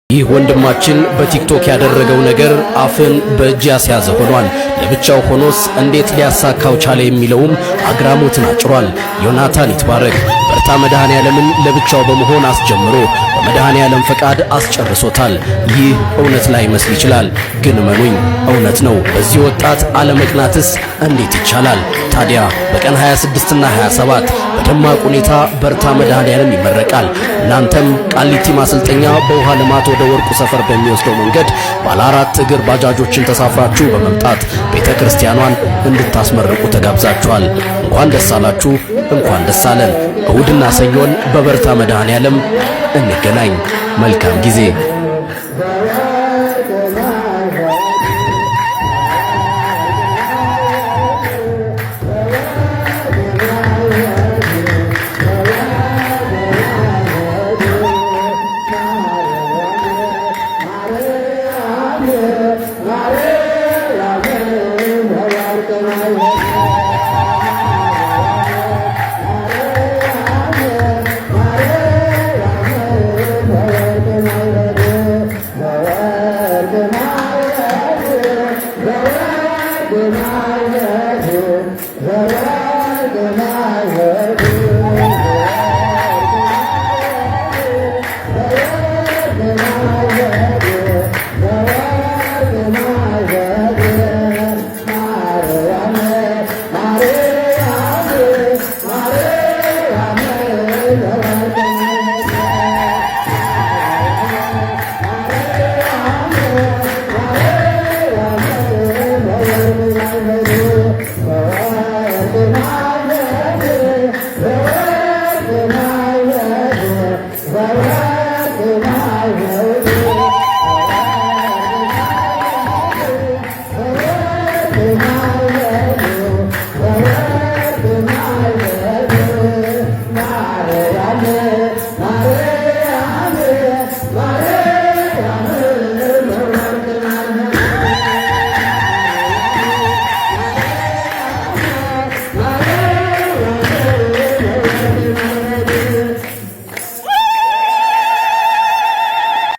ይህ ወንድማችን በቲክቶክ ያደረገው ነገር አፍን በእጅ ያስያዘ ሆኗል። ለብቻው ሆኖስ እንዴት ሊያሳካው ቻለ የሚለውም አግራሞትን አጭሯል። ዮናታን ይትባረክ በርታ መድኃኔዓለምን ለብቻው በመሆን አስጀምሮ በመድኃኔዓለም ፈቃድ አስጨርሶታል። ይህ እውነት ላይ መስል ይችላል፣ ግን መኑኝ እውነት ነው። በዚህ ወጣት አለመቅናትስ እንዴት ይቻላል? ታዲያ በቀን 26 እና 27 በደማቅ ሁኔታ በርታ መድኃኔዓለም ይመረቃል። እናንተም ቃሊቲ ማሰልጠኛ በውሃ ልማት ወደ ወርቁ ሰፈር በሚወስደው መንገድ ባለ 4 እግር ባጃጆችን ተሳፍራችሁ በመምጣት ቤተክርስቲያኗን እንድታስመርቁ ተጋብዛችኋል። እንኳን ደስ አላችሁ፣ እንኳን ደስ አለን። እሁድና ሰኞን በበርታ መድኃኔዓለም እንገናኝ። መልካም ጊዜ።